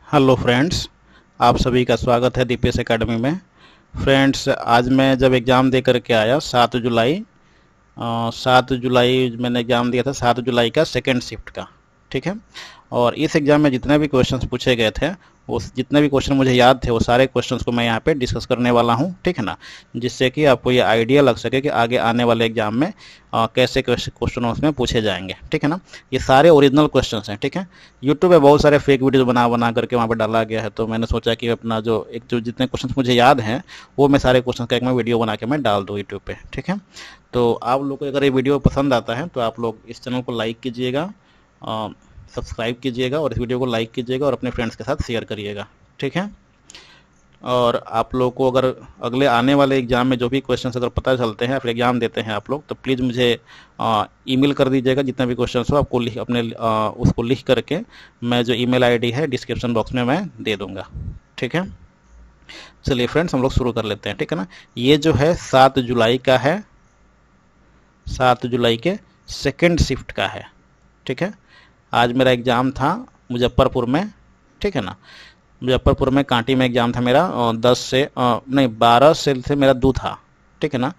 Hello friends, आप सभी का स्वागत है दीपेश एकेडमी में। फ्रेंड्स, आज मैं जब एग्ज़ाम दे करके आया 7 जुलाई मैंने एग्ज़ाम दिया था 7 जुलाई का सेकेंड शिफ्ट का। ठीक है। और इस एग्ज़ाम में जितने भी क्वेश्चंस पूछे गए थे, वो जितने भी क्वेश्चन मुझे याद थे, वो सारे क्वेश्चंस को मैं यहाँ पे डिस्कस करने वाला हूँ। ठीक है ना, जिससे कि आपको ये आइडिया लग सके कि आगे आने वाले एग्ज़ाम में कैसे कैसे क्वेश्चन उसमें पूछे जाएंगे। ठीक है ना, ये सारे ओरिजिनल क्वेश्चंस हैं। ठीक है। यूट्यूब पे बहुत सारे फेक वीडियो बना बना करके वहाँ पे डाला गया है, तो मैंने सोचा कि अपना जो जितने क्वेश्चंस मुझे याद हैं, वो मैं सारे क्वेश्चन का एक मैं वीडियो बना के मैं डाल दूँ यूट्यूब पे। ठीक है। तो आप लोग को अगर ये वीडियो पसंद आता है तो आप लोग इस चैनल को लाइक कीजिएगा, सब्सक्राइब कीजिएगा और इस वीडियो को लाइक कीजिएगा और अपने फ्रेंड्स के साथ शेयर करिएगा। ठीक है। और आप लोग को अगर अगले आने वाले एग्ज़ाम में जो भी क्वेश्चंस अगर पता चलते हैं या फिर एग्ज़ाम देते हैं आप लोग, तो प्लीज़ मुझे ईमेल कर दीजिएगा। जितने भी क्वेश्चंस हो आपको उसको लिख करके मैं जो ईमेल आईडी है डिस्क्रिप्शन बॉक्स में मैं दे दूँगा। ठीक है। चलिए फ्रेंड्स, हम लोग शुरू कर लेते हैं। ठीक है ना, ये जो है 7 जुलाई का है, 7 जुलाई के सेकेंड शिफ्ट का है। ठीक है। आज मेरा एग्ज़ाम था मुजफ्फरपुर में। ठीक है ना, मुजफ्फरपुर में कांटी में एग्ज़ाम था मेरा। 10 से नहीं 12 से मेरा 2 था। ठीक है ना,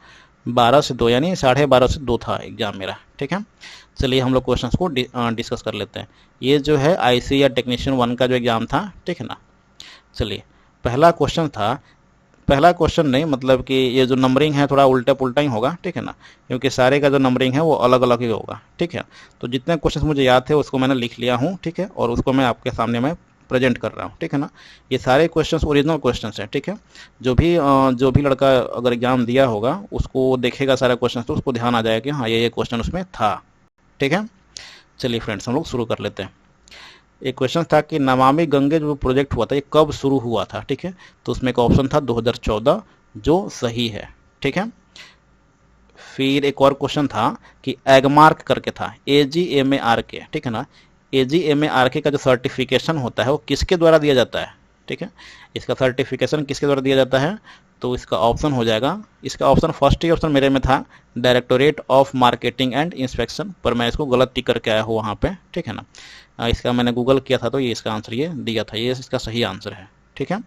12 से 2 यानी 12:30 से 2 था एग्ज़ाम मेरा। ठीक है। चलिए हम लोग क्वेश्चंस को डिस्कस कर लेते हैं। ये जो है आईसी या टेक्नीशियन 1 का जो एग्ज़ाम था। ठीक है ना, चलिए पहला क्वेश्चन था। पहला क्वेश्चन नहीं, मतलब कि ये जो नंबरिंग है थोड़ा उल्टा पुल्टा ही होगा। ठीक है ना, क्योंकि सारे का जो नंबरिंग है वो अलग अलग ही होगा। ठीक है। तो जितने क्वेश्चन मुझे याद थे उसको मैंने लिख लिया हूँ। ठीक है, और उसको मैं आपके सामने मैं प्रेजेंट कर रहा हूँ। ठीक है ना, ये सारे क्वेश्चंस ओरिजिनल क्वेश्चंस हैं। ठीक है। जो भी लड़का अगर एग्जाम दिया होगा उसको देखेगा सारा क्वेश्चन, तो उसको ध्यान आ जाएगा कि हाँ ये क्वेश्चन उसमें था। ठीक है। चलिए फ्रेंड्स, हम लोग शुरू कर लेते हैं। एक क्वेश्चन था कि नमामि गंगे जो प्रोजेक्ट हुआ था ये कब शुरू हुआ था। ठीक है, तो उसमें एक ऑप्शन था 2014, जो सही है। ठीक है। फिर एक और क्वेश्चन था कि एगमार्क करके था, AGMARK। ठीक है ना, AGMARK का जो सर्टिफिकेशन होता है वो किसके द्वारा दिया जाता है। ठीक है, इसका सर्टिफिकेशन किसके द्वारा दिया जाता है, तो इसका ऑप्शन हो जाएगा, इसका ऑप्शन फर्स्ट ही ऑप्शन मेरे में था directorate of marketing and inspection, पर मैं इसको गलत टिक करके आया हूँ वहाँ पे। ठीक है ना, इसका मैंने गूगल किया था तो ये इसका आंसर ये दिया था, ये इसका सही आंसर है। ठीक है।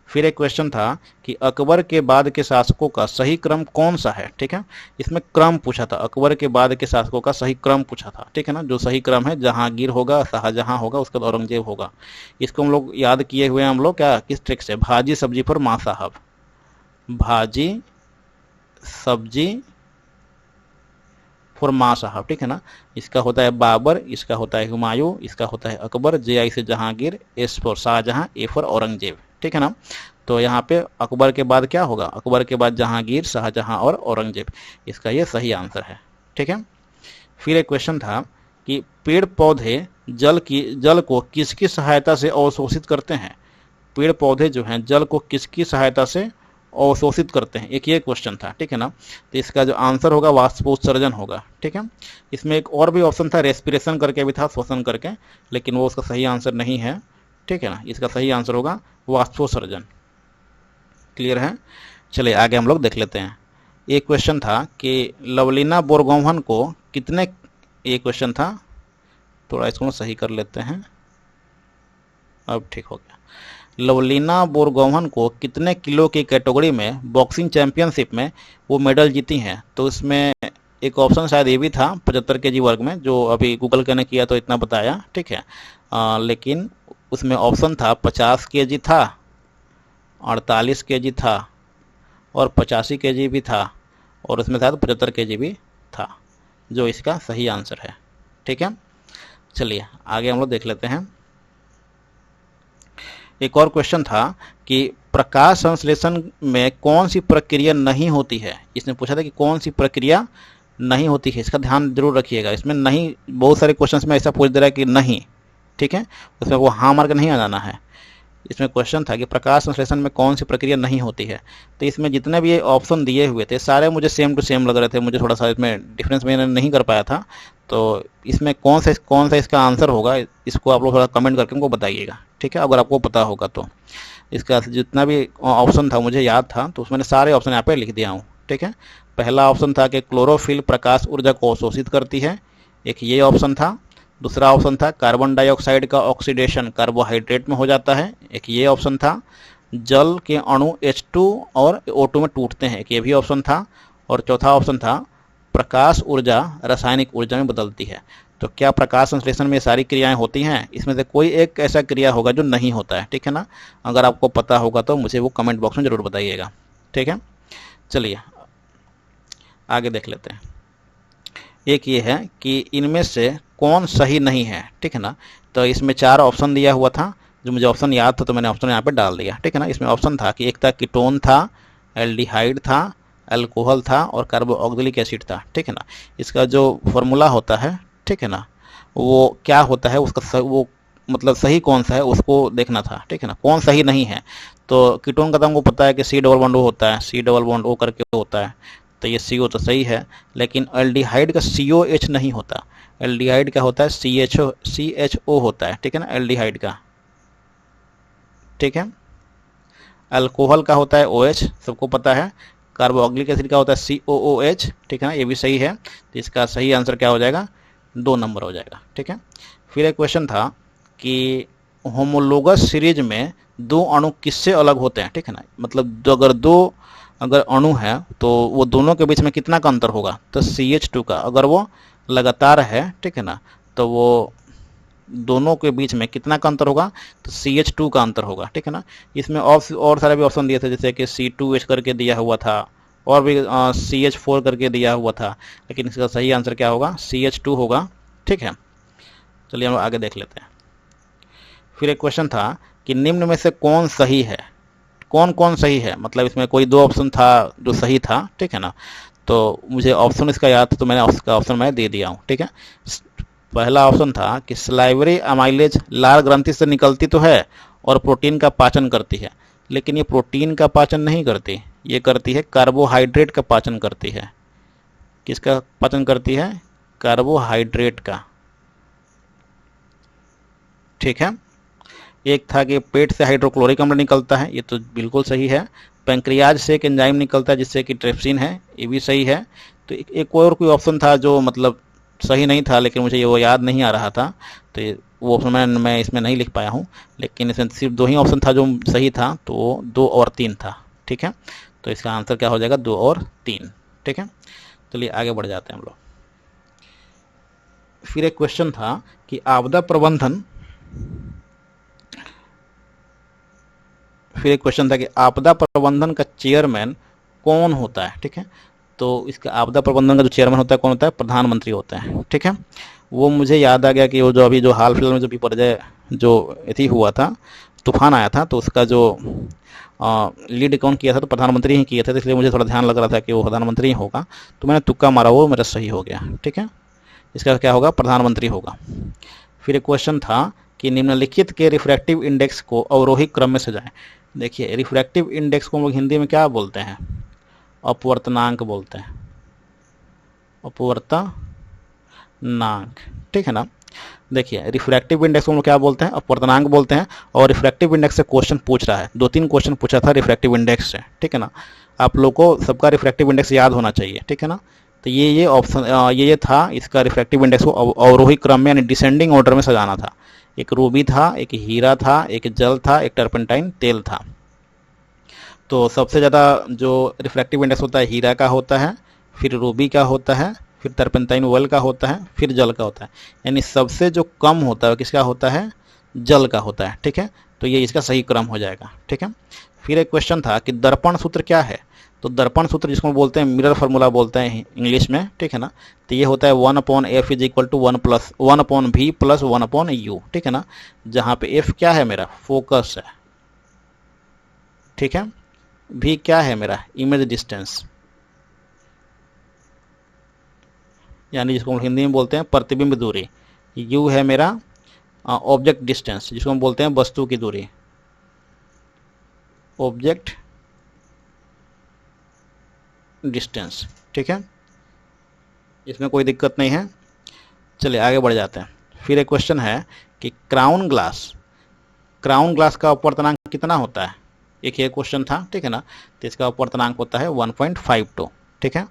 फिर एक क्वेश्चन था कि अकबर के बाद के शासकों का सही क्रम कौन सा है। ठीक है, इसमें क्रम पूछा था, अकबर के बाद के शासकों का सही क्रम पूछा था। ठीक है ना, जो सही क्रम है जहांगीर होगा, शाहजहां होगा, उसके बाद औरंगजेब होगा। इसको हम लोग याद किए हुए हैं हम लोग क्या, किस ट्रिक से, भाजी सब्जी पर माँ साहब, भाजी सब्जी फॉर माँ साहब। ठीक है ना, इसका होता है बाबर, इसका होता है हुमायूं, इसका होता है अकबर, JI से Jahangir, S for Shahjahan, A for Aurangzeb. ठीक है ना, तो यहाँ पे अकबर के बाद क्या होगा, अकबर के बाद जहांगीर, शाहजहां और औरंगजेब, इसका ये सही आंसर है। ठीक है। फिर एक क्वेश्चन था कि पेड़ पौधे जल को किसकी सहायता से अवशोषित करते हैं। पेड़ पौधे जो हैं जल को किसकी सहायता से अवशोषित करते हैं, एक ये क्वेश्चन था। ठीक है ना, तो इसका जो आंसर होगा वाष्पोत्सर्जन होगा। ठीक है। इसमें एक और भी ऑप्शन था रेस्पिरेशन करके भी था, श्वसन करके, लेकिन वो उसका सही आंसर नहीं है। ठीक है ना, इसका सही आंसर होगा वाष्पोत्सर्जन। क्लियर है। चलिए आगे हम लोग देख लेते हैं। एक क्वेश्चन था कि लवलीना बोरगोहन को कितने, एक क्वेश्चन था, थोड़ा इसको सही कर लेते हैं, अब ठीक हो गया। लवलीना बोरगोहन को कितने किलो की कैटेगरी में बॉक्सिंग चैंपियनशिप में वो मेडल जीती हैं, तो इसमें एक ऑप्शन शायद ये भी था 75 kg वर्ग में, जो अभी गूगल करने किया तो इतना बताया। ठीक है, लेकिन उसमें ऑप्शन था 50 kg था, 48 kg था और 85 kg भी था, और उसमें शायद 75 kg भी था, जो इसका सही आंसर है। ठीक है। चलिए आगे हम लोग देख लेते हैं। एक और क्वेश्चन था कि प्रकाश संश्लेषण में कौन सी प्रक्रिया नहीं होती है। इसने पूछा था कि कौन सी प्रक्रिया नहीं होती है, इसका ध्यान जरूर रखिएगा। इसमें नहीं, बहुत सारे क्वेश्चंस में ऐसा पूछ दे रहा है कि नहीं। ठीक है, उसमें वो हाँ मार्क नहीं आ जाना है। इसमें क्वेश्चन था कि प्रकाश संश्लेषण में कौन सी प्रक्रिया नहीं होती है, तो इसमें जितने भी ये ऑप्शन दिए हुए थे सारे मुझे सेम टू सेम लग रहे थे, मुझे थोड़ा सा इसमें डिफरेंस मैंने नहीं कर पाया था। तो इसमें कौन सा इसका आंसर होगा, इसको आप लोग थोड़ा कमेंट करके हमको बताइएगा। ठीक है, अगर आपको पता होगा तो। इसका जितना भी ऑप्शन था मुझे याद था, तो उसमें सारे ऑप्शन यहाँ पे लिख दिया हूँ। ठीक है, पहला ऑप्शन था कि क्लोरोफिल प्रकाश ऊर्जा को अवशोषित करती है, एक ये ऑप्शन था। दूसरा ऑप्शन था कार्बन डाइऑक्साइड का ऑक्सीडेशन कार्बोहाइड्रेट में हो जाता है, एक ये ऑप्शन था। जल के अणु H2 और O2 में टूटते हैं, एक ये भी ऑप्शन था। और चौथा ऑप्शन था प्रकाश ऊर्जा रासायनिक ऊर्जा में बदलती है। तो क्या प्रकाश संश्लेषण में सारी क्रियाएं होती हैं? इसमें से कोई एक ऐसा क्रिया होगा जो नहीं होता है, ठीक है ना। अगर आपको पता होगा तो मुझे वो कमेंट बॉक्स में जरूर बताइएगा, ठीक है। चलिए आगे देख लेते हैं। एक ये है कि इनमें से कौन सही नहीं है, ठीक है ना। तो इसमें 4 ऑप्शन दिया हुआ था, जो मुझे ऑप्शन याद था तो मैंने ऑप्शन यहाँ पे डाल दिया, ठीक है ना। इसमें ऑप्शन था कि एक था कीटोन था, एल्डिहाइड था, अल्कोहल था और कार्बोक्सिलिक एसिड था, ठीक है ना। इसका जो फॉर्मूला होता है, ठीक है ना, वो क्या होता है उसका वो मतलब सही कौन सा है उसको देखना था, ठीक है ना। कौन सही नहीं है, तो कीटोन का तो हमको पता है कि C डबल बॉन्ड O होता है, C डबल बॉन्ड O करके होता है, तो ये CO तो सही है। लेकिन एल्डिहाइड का COH नहीं होता, एल्डिहाइड का होता है CHO होता है, ठीक है ना, एल्डिहाइड का, ठीक है। अल्कोहल का होता है OH, सबको पता है। कार्बोक्सिलिक एसिड का होता है COOH, ठीक है ना, ये भी सही है। तो इसका सही आंसर क्या हो जाएगा? 2 नंबर हो जाएगा, ठीक है। फिर एक क्वेश्चन था कि होमोलोगस सीरीज में 2 अणु किससे अलग होते हैं, ठीक है ना। मतलब अगर अणु है तो वो दोनों के बीच में कितना का अंतर होगा? तो CH2 का। अगर वो लगातार है, ठीक है ना, तो वो दोनों के बीच में कितना का अंतर होगा? तो CH2 का अंतर होगा, ठीक है ना। इसमें और सारे भी ऑप्शन दिए थे, जैसे कि C2H करके दिया हुआ था और भी CH4 करके दिया हुआ था, लेकिन इसका सही आंसर क्या होगा? CH2 होगा, ठीक है। चलिए हम आगे देख लेते हैं। फिर एक क्वेश्चन था कि निम्न में से कौन सही है? कौन कौन सही है, मतलब इसमें कोई 2 ऑप्शन था जो सही था, ठीक है ना। तो मुझे ऑप्शन इसका याद था तो मैंने उसका ऑप्शन मैं दे दिया हूँ, ठीक है। पहला ऑप्शन था कि सलाइवरी अमाइलेज लाल ग्रंथि से निकलती तो है और प्रोटीन का पाचन करती है, लेकिन ये प्रोटीन का पाचन नहीं करती, ये करती है कार्बोहाइड्रेट का पाचन करती है। किसका पाचन करती है? कार्बोहाइड्रेट का, ठीक है। एक था कि पेट से हाइड्रोक्लोरिक अम्ल निकलता है, ये तो बिल्कुल सही है। पैंक्रियाज से एक एंजाइम निकलता है जिससे कि ट्रिप्सिन है, ये भी सही है। तो एक और कोई ऑप्शन था जो मतलब सही नहीं था, लेकिन मुझे ये वो याद नहीं आ रहा था, तो वो ऑप्शन मैं इसमें नहीं लिख पाया हूँ। लेकिन इसमें सिर्फ 2 ही ऑप्शन था जो सही था, तो वो 2 और 3 था, ठीक है। तो इसका आंसर क्या हो जाएगा? 2 और 3, ठीक है। चलिए आगे बढ़ जाते हैं हम लोग। फिर एक क्वेश्चन था कि आपदा प्रबंधन फिर एक क्वेश्चन था कि आपदा प्रबंधन का चेयरमैन कौन होता है, ठीक है। तो इसका आपदा प्रबंधन का जो चेयरमैन होता है कौन होता है? प्रधानमंत्री होता है, ठीक है। वो मुझे याद आ गया कि वो जो अभी जो हाल फिलहाल में जो विपर्जय जो इति हुआ था, तूफान आया था, तो उसका जो लीड कौन किया था? तो प्रधानमंत्री ही किया था, तो इसलिए मुझे थोड़ा ध्यान लग रहा था कि वो प्रधानमंत्री ही होगा, तो मैंने तुक्का मारा, वो मेरा सही हो गया, ठीक है। इसका क्या होगा? प्रधानमंत्री होगा। फिर एक क्वेश्चन था कि निम्नलिखित के रिफ्रैक्टिव इंडेक्स को अवरोही क्रम में सजाएं। देखिए रिफ्रैक्टिव इंडेक्स को हम लोग हिंदी में क्या बोलते हैं? अपवर्तनांक बोलते हैं, अपवर्तनांक, ठीक है ना। देखिए रिफ्रैक्टिव इंडेक्स को हम लोग क्या बोलते हैं? अपवर्तनांक बोलते हैं। और रिफ्रैक्टिव इंडेक्स से क्वेश्चन पूछ रहा है, 2-3 क्वेश्चन पूछा था रिफ्रैक्टिव इंडेक्स से, ठीक है ना। आप लोग को सबका रिफ्रैक्टिव इंडेक्स याद होना चाहिए, ठीक है ना। तो ये ऑप्शन ये था इसका रिफ्रैक्टिव इंडेक्स को अवरोही क्रम में यानी डिसेंडिंग ऑर्डर में सजाना था। एक रूबी था, एक हीरा था, एक जल था, एक टर्पेंटाइन तेल था। तो सबसे ज़्यादा जो रिफ्रैक्टिव इंडेक्स होता है हीरा का होता है, फिर रूबी का होता है, फिर टर्पेंटाइन ऑयल का होता है, फिर जल का होता है। यानी सबसे जो कम होता है किसका होता है? जल का होता है, ठीक है। तो ये इसका सही क्रम हो जाएगा, ठीक है। फिर एक क्वेश्चन था कि दर्पण सूत्र क्या है? तो दर्पण सूत्र जिसको बोलते हैं मिरर फार्मूला बोलते हैं इंग्लिश में, ठीक है ना। तो ये होता है 1/f is equal to 1/v plus 1/u, ठीक है ना। जहाँ पे f क्या है? मेरा फोकस है, ठीक है। v क्या है? मेरा इमेज डिस्टेंस, यानी जिसको हम हिंदी में बोलते हैं प्रतिबिंब दूरी। u है मेरा ऑब्जेक्ट डिस्टेंस, जिसको हम बोलते हैं वस्तु की दूरी, ऑब्जेक्ट डिस्टेंस, ठीक है। इसमें कोई दिक्कत नहीं है। चलिए आगे बढ़ जाते हैं। फिर एक क्वेश्चन है कि क्राउन ग्लास का अपवर्तनांक कितना होता है? एक ये क्वेश्चन था, ठीक है ना। तो इसका अपवर्तनांक होता है 1.52, ठीक है।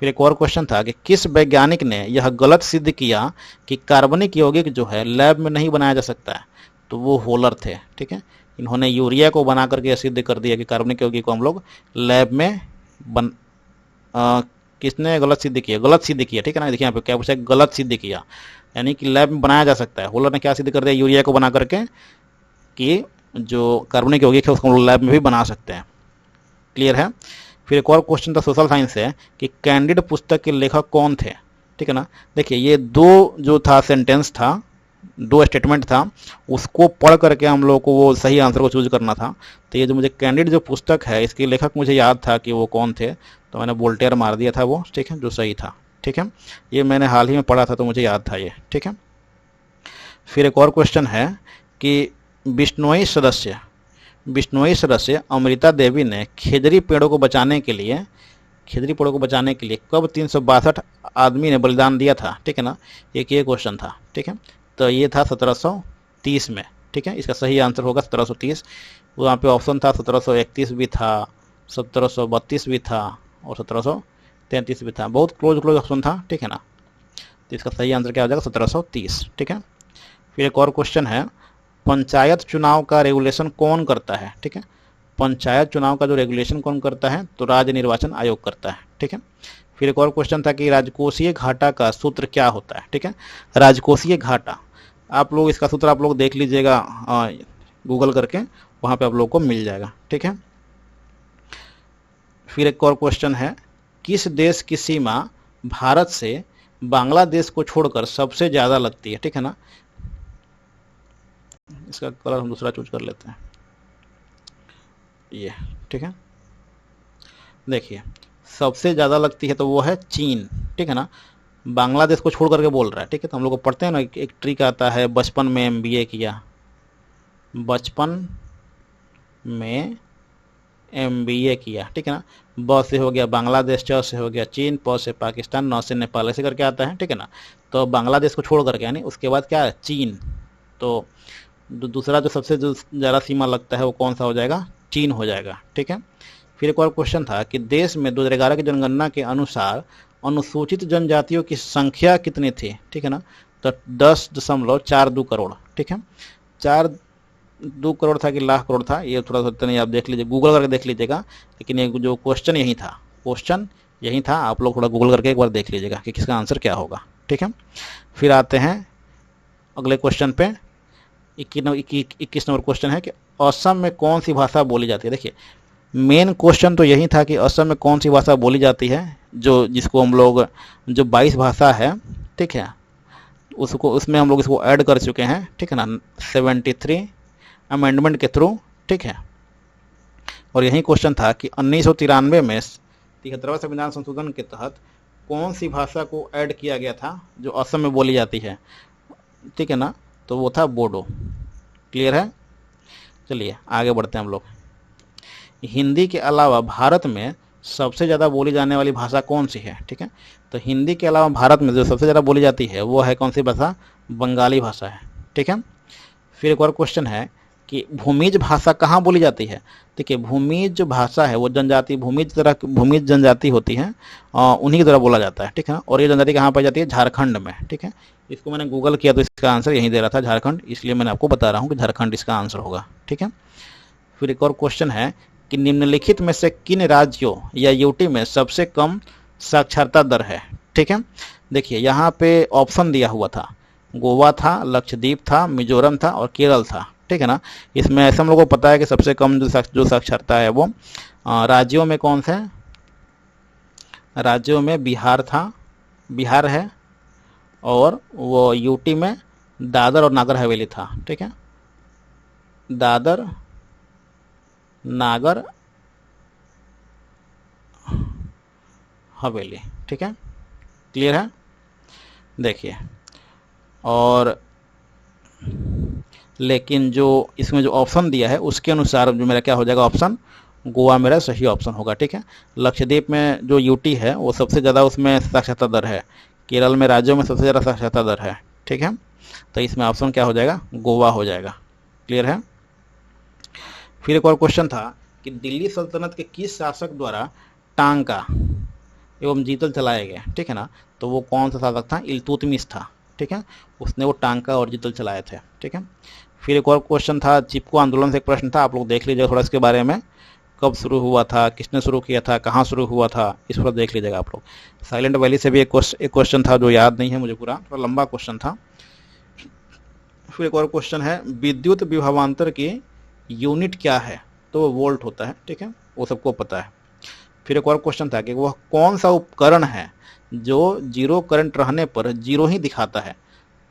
फिर एक और क्वेश्चन था कि किस वैज्ञानिक ने यह गलत सिद्ध किया कि कार्बनिक यौगिक जो है लैब में नहीं बनाया जा सकता है? तो वो होलर थे। ठीक है, इन्होंने यूरिया को बना करके सिद्ध कर दिया कि कार्बनिक यौगिक को हम लोग लैब में बन किसने गलत सिद्ध किया? गलत सिद्ध किया। ठीक है ना, देखिए यहाँ पे क्या पूछा, गलत सिद्ध किया, यानी कि लैब में बनाया जा सकता है। होलर ने क्या सिद्ध कर दिया? यूरिया को बना करके कि जो कार्बनिक यौगिक है उसको हम लोग लैब में भी बना सकते हैं। क्लियर है। फिर एक और क्वेश्चन था सोशल साइंस से कि कैंडिड पुस्तक के लेखक कौन थे? ठीक है ना, देखिए ये दो जो था सेंटेंस था, दो स्टेटमेंट था, उसको पढ़ करके हम लोग को वो सही आंसर को चूज करना था। तो ये जो मुझे कैंडिड जो पुस्तक है इसके लेखक मुझे याद था कि वो कौन थे, तो मैंने वोल्टेयर मार दिया था वो। ठीक है, जो सही था। ठीक है, ये मैंने हाल ही में पढ़ा था तो मुझे याद था ये। ठीक है, फिर एक और क्वेश्चन है कि बिश्नोई सदस्य अमृता देवी ने खेजड़ी पेड़ों को बचाने के लिए कब 362 आदमी ने बलिदान दिया था? ठीक है ना, एक ये क्वेश्चन था। ठीक है, तो ये था 1730 में। ठीक है, इसका सही आंसर होगा 1730। वहाँ पे ऑप्शन था 1731 भी था, 1732 भी था और 1733 भी था, बहुत क्लोज ऑप्शन था। ठीक है ना, तो इसका सही आंसर क्या हो जाएगा? 1730। ठीक है, फिर एक और क्वेश्चन है, पंचायत चुनाव का रेगुलेशन कौन करता है? ठीक है, पंचायत चुनाव का जो रेगुलेशन कौन करता है? तो राज्य निर्वाचन आयोग करता है। ठीक है, फिर एक और क्वेश्चन था कि राजकोषीय घाटा का सूत्र क्या होता है? ठीक है, राजकोषीय घाटा, आप लोग इसका सूत्र आप लोग देख लीजिएगा गूगल करके, वहाँ पे आप लोग को मिल जाएगा। ठीक है, फिर एक और क्वेश्चन है, किस देश की सीमा भारत से बांग्लादेश को छोड़कर सबसे ज़्यादा लगती है? ठीक है ना, इसका कलर हम दूसरा चूज कर लेते हैं, ये। ठीक है, देखिए सबसे ज़्यादा लगती है तो वो है चीन। ठीक है ना, बांग्लादेश को छोड़ करके बोल रहा है। ठीक है, तो हम लोग को पढ़ते हैं ना, एक ट्रिक आता है, बचपन में MBA किया, ठीक है ना, ब से हो गया बांग्लादेश, च से हो गया चीन, प से पाकिस्तान, न से नेपाल, ऐसे करके आता है। ठीक है ना, तो बांग्लादेश को छोड़ करके यानी उसके बाद क्या है? चीन। तो दूसरा जो सबसे जो ज़्यादा सीमा लगता है वो कौन सा हो जाएगा? चीन हो जाएगा। ठीक है, फिर एक और क्वेश्चन था कि देश में 2011 की जनगणना के अनुसार अनुसूचित जनजातियों की संख्या कितनी थी? ठीक है ना, तो 10.42 करोड़। ठीक है, 4.2 करोड़ था कि लाख करोड़ था, ये थोड़ा सा नहीं, आप देख लीजिए, गूगल करके देख लीजिएगा। लेकिन ये जो क्वेश्चन यही था, आप लोग थोड़ा गूगल करके एक बार देख लीजिएगा कि किसका आंसर क्या होगा। ठीक है, फिर आते हैं अगले क्वेश्चन पे। 21 नंबर क्वेश्चन है कि असम में कौन सी भाषा बोली जाती है? देखिए मेन क्वेश्चन तो यही था कि असम में कौन सी भाषा बोली जाती है, जिसको हम लोग जो 22 भाषा है, ठीक है, उसमें हम लोग इसको ऐड कर चुके हैं। ठीक है ना, 73 अमेंडमेंट के थ्रू। ठीक है, और यही क्वेश्चन था कि 1993 में 73वां संविधान संशोधन के तहत कौन सी भाषा को ऐड किया गया था जो असम में बोली जाती है? ठीक है ना, तो वो था बोडो। क्लियर है, चलिए आगे बढ़ते हैं हम लोग। हिंदी के अलावा भारत में सबसे ज़्यादा बोली जाने वाली भाषा कौन सी है? ठीक है, तो हिंदी के अलावा भारत में जो सबसे ज़्यादा बोली जाती है वो है कौन सी भाषा? बंगाली भाषा है। ठीक है, फिर एक और क्वेश्चन है कि भूमिज भाषा कहाँ बोली जाती है? देखिए भूमिज जो भाषा है वो जनजाति, भूमिज जनजाति होती है, उन्हीं की तरह बोला जाता है। ठीक है ना, और ये जनजाति कहाँ पाई जाती है? झारखंड में। ठीक है, इसको मैंने गूगल किया तो इसका आंसर यही दे रहा था, झारखंड, इसलिए मैंने आपको बता रहा हूँ कि झारखंड इसका आंसर होगा। ठीक है, फिर एक और क्वेश्चन है कि निम्नलिखित में से किन राज्यों या यूटी में सबसे कम साक्षरता दर है? ठीक है, देखिए यहाँ पे ऑप्शन दिया हुआ था, गोवा था, लक्षद्वीप था, मिजोरम था और केरल था। ठीक है ना, इसमें ऐसे हम लोगों को पता है कि सबसे कम जो साक्षरता है वो राज्यों में कौन सा है? राज्यों में बिहार है, और वो यूटी में दादर और नागर हवेली था। ठीक है, दादर नागर हवेली। ठीक है, क्लियर है। देखिए, और लेकिन जो इसमें जो ऑप्शन दिया है उसके अनुसार जो मेरा क्या हो जाएगा? ऑप्शन गोवा मेरा सही ऑप्शन होगा। ठीक है, लक्षद्वीप में जो यूटी है वो सबसे ज़्यादा उसमें साक्षरता दर है, केरल में राज्यों में सबसे ज़्यादा साक्षरता दर है। ठीक है, तो इसमें ऑप्शन क्या हो जाएगा? गोवा हो जाएगा। क्लियर है। फिर एक और क्वेश्चन था कि दिल्ली सल्तनत के किस शासक द्वारा टांका एवं जीतल चलाए गए, ठीक है ना। तो वो कौन सा शासक था? इल्तुतमिश था, ठीक है। उसने वो टांका और जीतल चलाए थे, ठीक है। फिर एक और क्वेश्चन था, चिपको आंदोलन से एक प्रश्न था, आप लोग देख लीजिएगा थोड़ा इसके बारे में, कब शुरू हुआ था, किसने शुरू किया था, कहाँ शुरू हुआ था, इस पर देख लीजिएगा आप लोग। साइलेंट वैली से भी एक क्वेश्चन था जो याद नहीं है मुझे पूरा, थोड़ा लंबा क्वेश्चन था। फिर एक और क्वेश्चन है, विद्युत विभवांतर की यूनिट क्या है? तो वो वोल्ट होता है, ठीक है, वो सबको पता है। फिर एक और क्वेश्चन था कि वह कौन सा उपकरण है जो जीरो करंट रहने पर जीरो ही दिखाता है?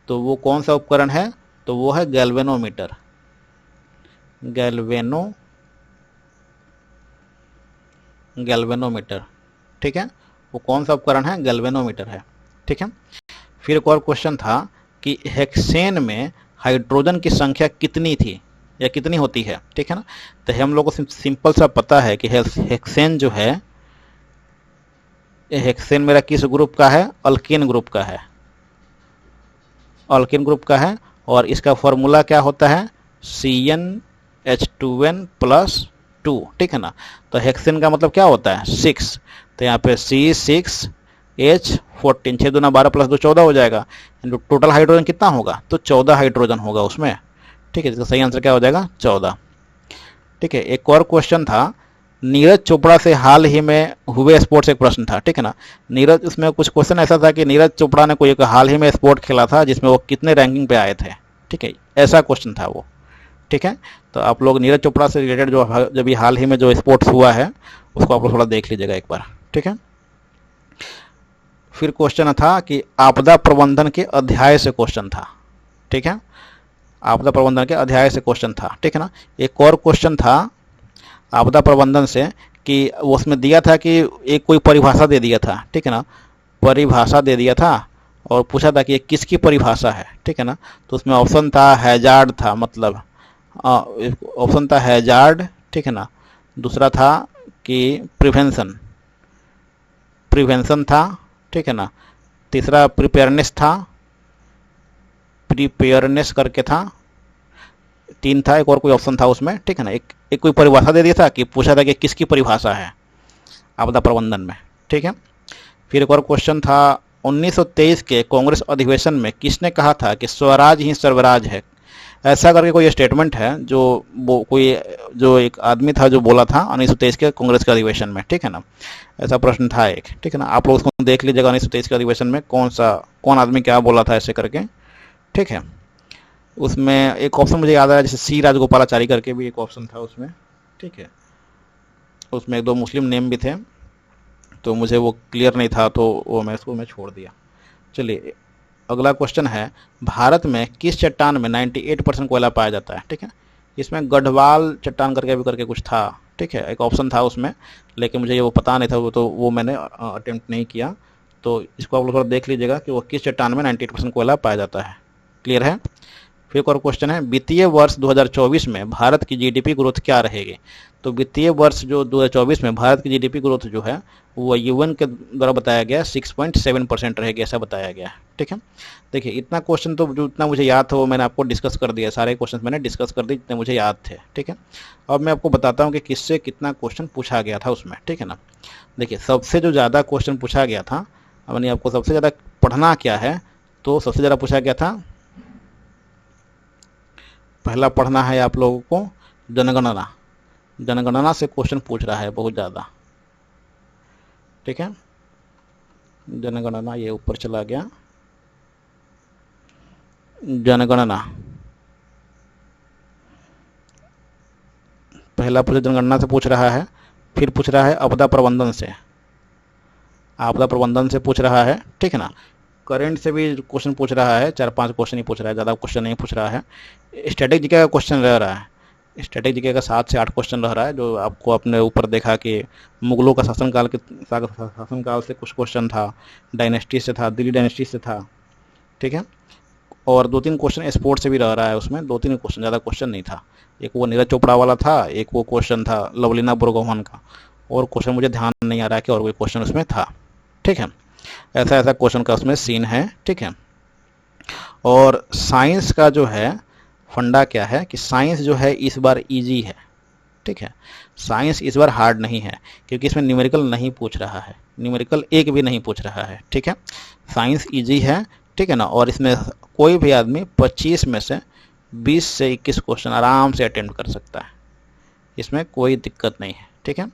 तो वो कौन सा उपकरण है? तो वो है गैल्वेनोमीटर। गैल्वेनोमीटर, ठीक है, वो कौन सा उपकरण है? गैल्वेनोमीटर है, ठीक है। फिर एक और क्वेश्चन था कि हेक्सेन में हाइड्रोजन की संख्या कितनी थी या कितनी होती है, ठीक है ना। तो हम लोग को सिंपल सा पता है कि हेक्सेन जो है, हेक्सेन मेरा किस ग्रुप का है? अल्कीन ग्रुप का है, अल्कीन ग्रुप का है। और इसका फॉर्मूला क्या होता है? CnH2n+2, ठीक है ना। तो हेक्सेन का मतलब क्या होता है? 6। तो यहाँ पे C6H14, 6 दूना 12 + 2 14 हो जाएगा। टोटल हाइड्रोजन कितना होगा? तो 14 हाइड्रोजन होगा उसमें, ठीक है। इसका सही आंसर क्या हो जाएगा? 14, ठीक है। एक और क्वेश्चन था, नीरज चोपड़ा से हाल ही में हुए स्पोर्ट्स, एक प्रश्न था, ठीक है ना। नीरज, उसमें कुछ क्वेश्चन ऐसा था कि नीरज चोपड़ा ने कोई एक हाल ही में स्पोर्ट खेला था जिसमें वो कितने रैंकिंग पे आए थे, ठीक है, ऐसा क्वेश्चन था वो, ठीक है। तो आप लोग नीरज चोपड़ा से रिलेटेड जो भी हाल ही में जो स्पोर्ट्स हुआ है उसको आप लोग थोड़ा देख लीजिएगा एक बार, ठीक है। फिर क्वेश्चन था कि आपदा प्रबंधन के अध्याय से क्वेश्चन था, ठीक है, आपदा प्रबंधन के अध्याय से क्वेश्चन था, ठीक है ना। एक और क्वेश्चन था आपदा प्रबंधन से कि उसमें दिया था कि एक कोई परिभाषा दे दिया था, ठीक है ना, परिभाषा दे दिया था और पूछा था कि ये किसकी परिभाषा है, ठीक है ना। तो उसमें ऑप्शन था हैजार्ड था, मतलब ऑप्शन था हैजार्ड, ठीक है ना। दूसरा था कि प्रिवेंशन था, ठीक है ना। तीसरा प्रिपेयरनेस था, प्रिपेयरनेस करके था। 3 था, एक और कोई ऑप्शन था उसमें, ठीक है ना। एक कोई परिभाषा दे दिया था कि पूछा था कि किसकी परिभाषा है आपदा प्रबंधन में, ठीक है। फिर एक और क्वेश्चन था, 1923 के कांग्रेस अधिवेशन में किसने कहा था कि स्वराज ही सर्वराज है? ऐसा करके कोई स्टेटमेंट है जो एक आदमी था जो बोला था 1923 के कांग्रेस के अधिवेशन में, ठीक है ना। ऐसा प्रश्न था एक, ठीक है ना। आप लोग उसको देख लीजिएगा 1923 के अधिवेशन में कौन आदमी क्या बोला था ऐसे करके, ठीक है। उसमें एक ऑप्शन मुझे याद आया, जैसे सी राजगोपालाचारी करके भी एक ऑप्शन था उसमें, ठीक है। उसमें 1-2 मुस्लिम नेम भी थे, तो मुझे वो क्लियर नहीं था, तो वो मैं छोड़ दिया। चलिए अगला क्वेश्चन है, भारत में किस चट्टान में 98% कोयला पाया जाता है, ठीक है। इसमें गढ़वाल चट्टान करके कुछ था, ठीक है, एक ऑप्शन था उसमें, लेकिन मुझे वो पता नहीं था, वो मैंने अटेम्प्ट नहीं किया। तो इसको आप लोग थोड़ा देख लीजिएगा कि वो किस चट्टान में 98% कोयला पाया जाता है, क्लियर है। फिर एक और क्वेश्चन है, वित्तीय वर्ष 2024 में भारत की जीडीपी ग्रोथ क्या रहेगी? तो वित्तीय वर्ष जो 2024 में भारत की जीडीपी ग्रोथ जो है वो यूएन के द्वारा बताया गया 6.7% रहेगी, ऐसा बताया गया है, ठीक है। देखिए इतना क्वेश्चन तो जो इतना मुझे याद था वो मैंने आपको डिस्कस कर दिया, सारे क्वेश्चन मैंने डिस्कस कर दिए जितने मुझे याद थे, ठीक है। अब मैं आपको बताता हूँ कि किससे कितना क्वेश्चन पूछा गया था उसमें, ठीक है ना। देखिए सबसे जो ज़्यादा क्वेश्चन पूछा गया था, मैंने आपको सबसे ज़्यादा पढ़ना क्या है, तो सबसे ज़्यादा पूछा गया था, पहला पढ़ना है आप लोगों को जनगणना। जनगणना से क्वेश्चन पूछ रहा है बहुत ज़्यादा, ठीक है। जनगणना ये ऊपर चला गया, जनगणना पहला पूछा जनगणना से पूछ रहा है। फिर पूछ रहा है आपदा प्रबंधन से, आपदा प्रबंधन से पूछ रहा है, ठीक है ना। करंट से भी क्वेश्चन पूछ रहा है, 4-5 क्वेश्चन ही पूछ रहा है, ज़्यादा क्वेश्चन नहीं पूछ रहा है। स्टैटिक जीके का क्वेश्चन रह रहा है, स्टैटिक जीके का 7 से 8 क्वेश्चन रह रहा है, जो आपको अपने ऊपर देखा कि मुगलों का शासनकाल से कुछ क्वेश्चन था, डायनेस्टी से था, दिल्ली डायनेस्टी से था, ठीक है। और 2-3 क्वेश्चन स्पोर्ट्स से भी रह रहा है, उसमें 2-3 क्वेश्चन, ज़्यादा क्वेश्चन नहीं था। एक वो नीरज चोपड़ा वाला था, एक वो क्वेश्चन था लवलीना बुरगोहन का, और क्वेश्चन मुझे ध्यान नहीं आ रहा है कि और कोई क्वेश्चन उसमें था, ठीक है। ऐसा क्वेश्चन का उसमें सीन है, ठीक है। और साइंस का जो है फंडा क्या है कि साइंस जो है इस बार इजी है, ठीक है। साइंस इस बार हार्ड नहीं है, क्योंकि इसमें न्यूमेरिकल नहीं पूछ रहा है, न्यूमेरिकल एक भी नहीं पूछ रहा है, ठीक है। साइंस इजी है, ठीक है ना, और इसमें कोई भी आदमी 25 में से 20 से 21 क्वेश्चन आराम से अटेम्प्ट कर सकता है, इसमें कोई दिक्कत नहीं है, ठीक है।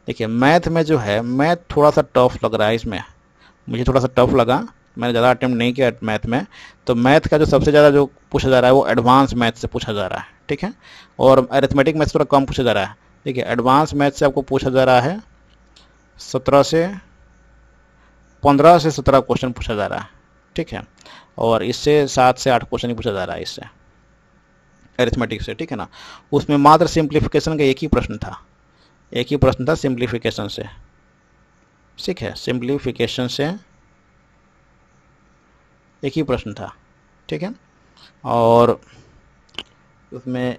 देखिए मैथ में जो है, मैथ थोड़ा सा टफ लग रहा है, इसमें मुझे थोड़ा सा टफ लगा, मैंने ज़्यादा अटेम्प्ट नहीं किया मैथ में। तो मैथ का जो सबसे ज़्यादा जो पूछा जा रहा है वो एडवांस मैथ से पूछा जा रहा है, ठीक है, और अरिथमेटिक मैथ थोड़ा कम पूछा जा रहा है। देखिए एडवांस मैथ से आपको पूछा जा रहा है 15 से 17 क्वेश्चन पूछा जा रहा है, ठीक है, और इससे 7 से 8 क्वेश्चन ही पूछा जा रहा है इससे अरिथमेटिक से, ठीक है ना। उसमें मात्र सिंप्लीफिकेशन का एक ही प्रश्न था सिंप्लीफिकेशन से, ठीक है, सिंप्लीफिकेशन से एक ही प्रश्न था, ठीक है। और उसमें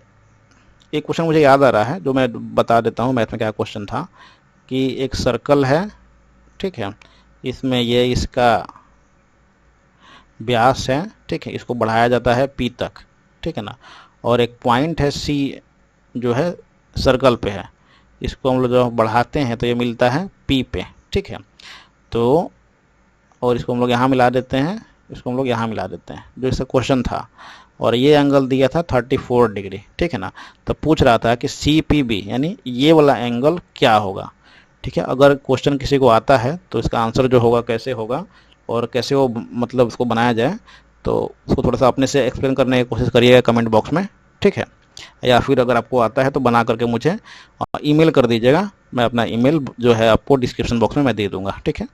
एक क्वेश्चन मुझे याद आ रहा है जो मैं बता देता हूँ मैथ में क्या क्वेश्चन था, कि एक सर्कल है, ठीक है, इसमें ये इसका व्यास है, ठीक है, इसको बढ़ाया जाता है पी तक, ठीक है ना, और एक पॉइंट है सी जो है सर्कल पे है, इसको हम लोग जो बढ़ाते हैं तो ये मिलता है पी पे, ठीक है। तो और इसको हम लोग यहाँ मिला देते हैं, इसको हम लोग यहाँ मिला देते हैं, जो इसका क्वेश्चन था, और ये एंगल दिया था 34 डिग्री, ठीक है ना। तो पूछ रहा था कि सी पी बी यानी ये वाला एंगल क्या होगा, ठीक है। अगर क्वेश्चन किसी को आता है तो इसका आंसर जो होगा कैसे होगा और कैसे वो मतलब उसको बनाया जाए, तो उसको थोड़ा सा अपने से एक्सप्लेन करने की कोशिश करिएगा कमेंट बॉक्स में, ठीक है, या फिर अगर आपको आता है तो बना करके मुझे ईमेल कर दीजिएगा, मैं अपना ईमेल जो है आपको डिस्क्रिप्शन बॉक्स में मैं दे दूँगा, ठीक है।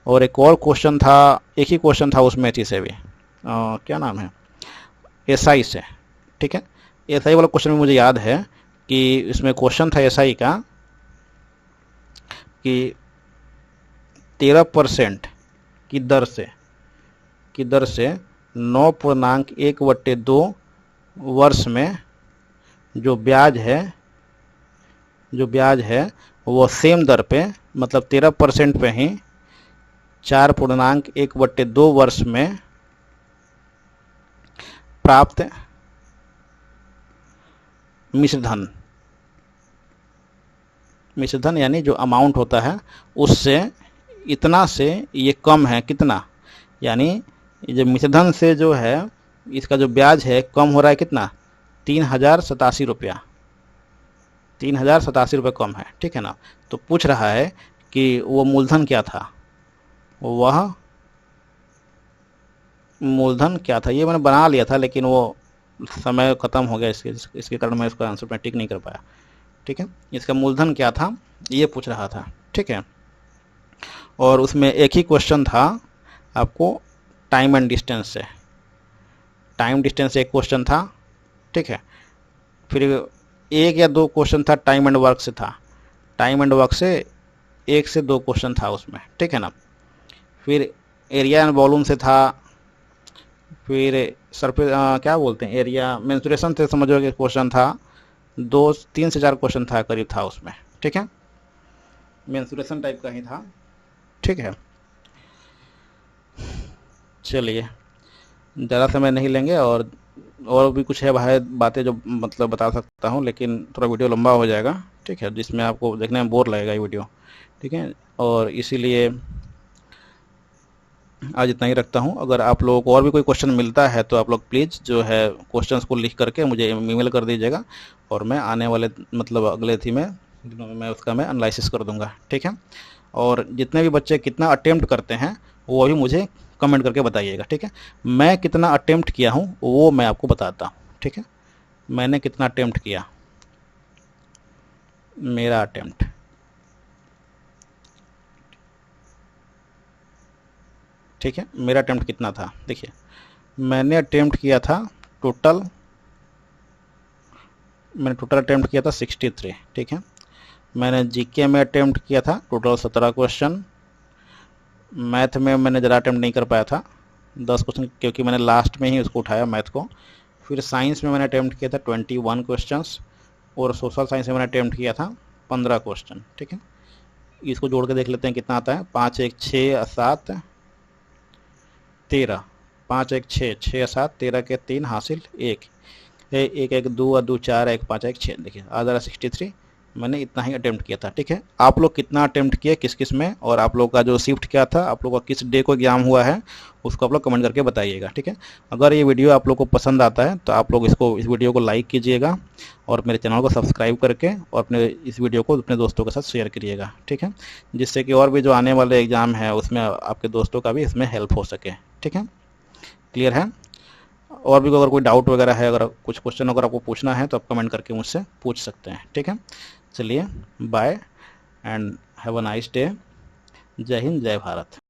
और एक और क्वेश्चन था, एक ही क्वेश्चन था उसमें थी से भी क्या नाम है, एसआई से, ठीक है। एसआई वाला क्वेश्चन में मुझे याद है कि इसमें क्वेश्चन था एसआई का कि 13% की दर से 9.1/2 वर्ष में जो ब्याज है वो सेम दर पे, मतलब 13% पे ही 4.1/2 वर्ष में प्राप्त मिश्रधन यानी जो अमाउंट होता है उससे इतना से ये कम है, कितना, यानी जो मिश्रधन से जो है इसका जो ब्याज है कम हो रहा है, कितना, 3087 रुपया, 3087 रुपये कम है, ठीक है ना। तो पूछ रहा है कि वो मूलधन क्या था, वह मूलधन क्या था। ये मैंने बना लिया था लेकिन वो समय ख़त्म हो गया, इसके कारण मैं इसका आंसर में टिक नहीं कर पाया, ठीक है। इसका मूलधन क्या था ये पूछ रहा था, ठीक है। और उसमें एक ही क्वेश्चन था आपको टाइम एंड डिस्टेंस से, एक क्वेश्चन था, ठीक है। फिर एक या दो क्वेश्चन था टाइम एंड वर्क से था, टाइम एंड वर्क से 1 से 2 क्वेश्चन था उसमें, ठीक है ना। फिर एरिया एंड वॉल्यूम से था, फिर सरफेस क्या बोलते हैं, एरिया मेंसुरेशन से समझो कि क्वेश्चन था, 3 से 4 क्वेश्चन था करीब था उसमें, ठीक है, मेंसुरेशन टाइप का ही था, ठीक है। चलिए ज़्यादा समय नहीं लेंगे, और भी कुछ है भाई बातें जो मतलब बता सकता हूँ, लेकिन थोड़ा वीडियो लंबा हो जाएगा, ठीक है, जिसमें आपको देखने में बोर लगेगा ये वीडियो, ठीक है, और इसीलिए आज इतना ही रखता हूँ। अगर आप लोगों को और भी कोई क्वेश्चन मिलता है तो आप लोग प्लीज़ जो है क्वेश्चंस को लिख करके मुझे ईमेल कर दीजिएगा, और मैं आने वाले मतलब अगले दिनों में मैं उसका मैं एनालिसिस कर दूंगा, ठीक है। और जितने भी बच्चे कितना अटेम्प्ट करते हैं वो भी मुझे कमेंट करके बताइएगा, ठीक है। मैं कितना अटेम्प्ट किया हूँ वो मैं आपको बताता हूँ, ठीक है। मैंने कितना अटेम्प्ट किया, मेरा अटेम्प्ट, ठीक है, मेरा अटेम्प्ट कितना था, देखिए मैंने अटेम्प्ट किया था मैंने टोटल अटेम्प्ट किया था 63, ठीक है। मैंने जीके में अटेम्प्ट किया था टोटल 17 क्वेश्चन, मैथ में मैंने ज़्यादा अटेम्प्ट नहीं कर पाया था 10 क्वेश्चन, क्योंकि मैंने लास्ट में ही उसको उठाया मैथ को। फिर साइंस में मैंने अटेम्प्ट किया था 21 क्वेश्चंस, और सोशल साइंस में मैंने अटेम्प्ट किया था 15 क्वेश्चन, ठीक है। इसको जोड़ के देख लेते हैं कितना आता है, 5 1 6 7 13, 5 1 6 6 7 13 के 3 हासिल 1 1 1 2 2 4 1 5 1 6, देखिए आ जा रहा 63, मैंने इतना ही अटेम्प्ट किया था। ठीक है, आप लोग कितना अटेम्प्ट किए किस किस में, और आप लोग का जो शिफ्ट क्या था, आप लोग का किस डे को एग्जाम हुआ है, उसको आप लोग कमेंट करके बताइएगा। ठीक है, अगर ये वीडियो आप लोग को पसंद आता है तो आप लोग इस वीडियो को लाइक कीजिएगा और मेरे चैनल को सब्सक्राइब करके और अपने इस वीडियो को अपने दोस्तों के साथ शेयर करिएगा। ठीक है, जिससे कि और भी जो आने वाले एग्ज़ाम है उसमें आपके दोस्तों का भी इसमें हेल्प हो सके। ठीक है, क्लियर है? और भी अगर कोई डाउट वगैरह है, अगर कुछ क्वेश्चन अगर आपको पूछना है तो आप कमेंट करके मुझसे पूछ सकते हैं। ठीक है, चलिए bye and have a nice day. जय हिंद, जय भारत।